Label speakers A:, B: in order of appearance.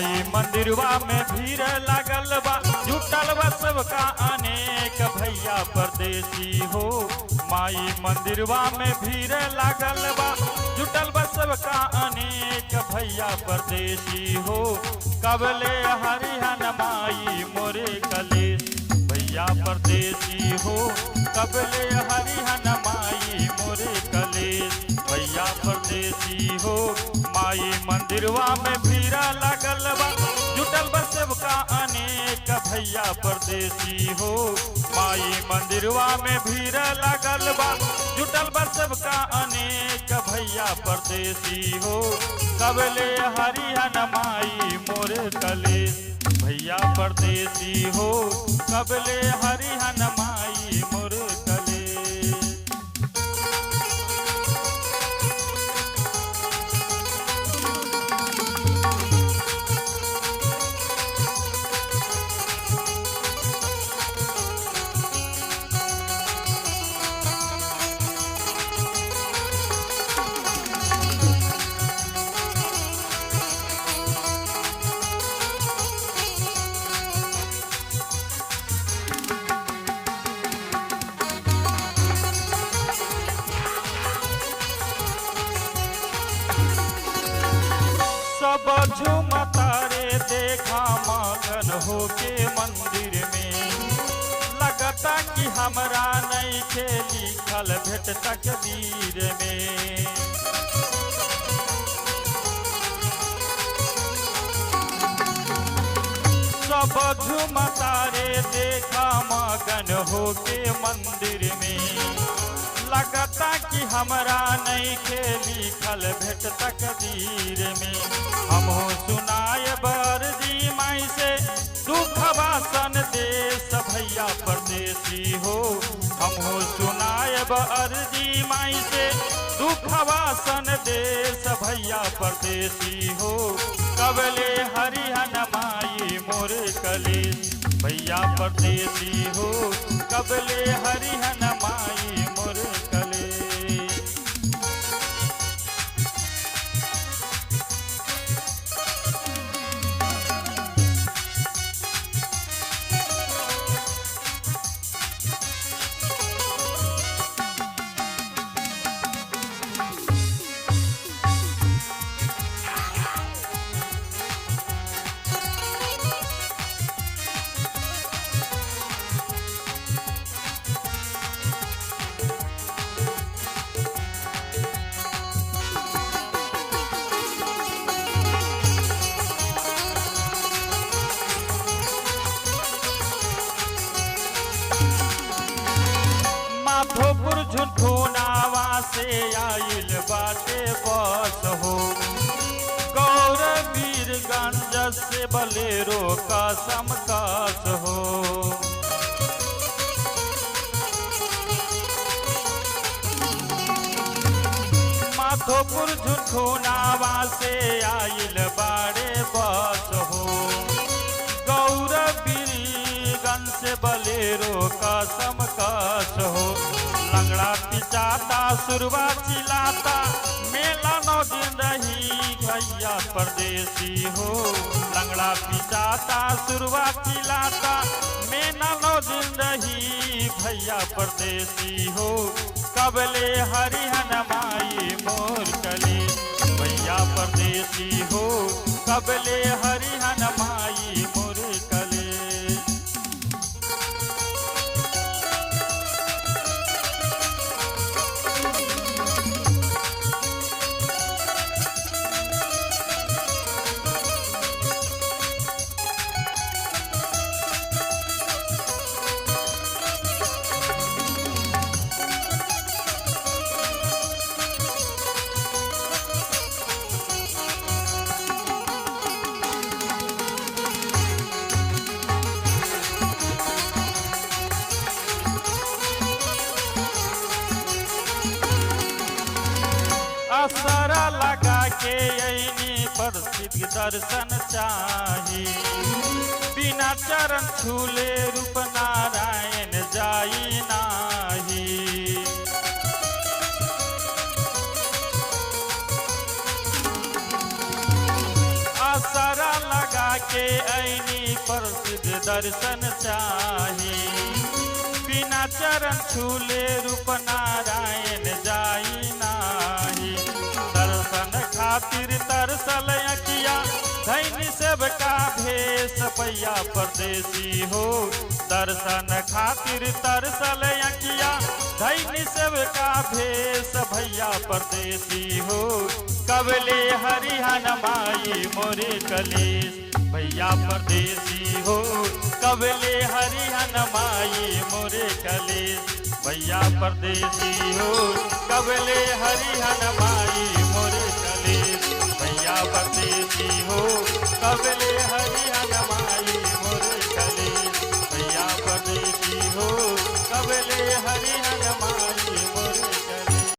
A: माई मंदिरवा में भीड़ लागल बा, जुटल बा सबका अनेक भैया परदेसी हो। माई मंदिरवा में भीड़ लागल बा, जुटल बा सबका अनेक भैया परदेसी हो। कबले हरिहन माई मोरे कलेश भैया परदेसी हो। कबले हरिहन माई मोरे कलेश भैया परदेसी हो। माई मंदिरवा में भीड़ लागल बा, जुटल बा सबका अनेक भैया परदेसी हो। माई मंदिरवा में भीड़ लागल बा, जुटल बा सबका अनेक भैया परदेसी हो। कबले हरिहन माई मोरे कलेश भैया परदेसी हो। कबले हरिहन माई मोरे कलेश। सब झूमता रे देखा मगन होके मंदिर में, लगता कि हमरा नहीं के लिखल भेट तकदीर में। सब झूमता रे देखा मगन होके मंदिर में, लगता कि हमरा नहीं के लिखल भेट तकदीर में। हमहू सुनाए बरजी माई से दुखवा संदेश भैया परदेसी हो। हमहू सुनाए बरजी माई से दुखवा संदेश भैया परदेसी हो। कबले हरिहन माई मोरे कलेश भैया परदेसी हो। कबले हरिहन माई मोरे कलेश। माधोपुर झुनझुनावा से आइल बाटे बस हो। गौरवीरगंज से बलेरो का समकास हो। माधोपुर झुनझुनावा से आइल बाड़े बस हो। गौरवीरगंज से बलेरो का समकास हो। लंगड़ा पिचाता सुरवा चिलाता, मेला 9 दिन रही भैया परदेसी हो। लंगड़ा पिचाता सुरवा चिलाता, मेला 9 दिन रही भैया परदेसी हो। कबले हरिहन माई मोर कलेश भैया परदेसी हो। कबले हरिहन माई मोर कलेश। असरा लगा के ऐनी प्रसिद्ध दर्शन चाही। बिना चरण छूले रूप नारायण जाई नाही। असरा लगा के ऐनी प्रसिद्ध दर्शन चाही, बिना चरण छूले रूप नारायण जाई नाही। दर्शन खातिर तरसल अखिया धैनी सेवका भेष पैया परदेसी हो। दर्शन खातिर तरसल अखिया धैनी सेवका भेष भैया परदेसी हो। कबले हरिहन माई मोरे कलेश भैया परदेसी हो। कबले हरिहन माई मोरे कलेश भैया परदेसी हो। कबले हरिहन माई मोरे कलेश भैया परदेसी हो। कबले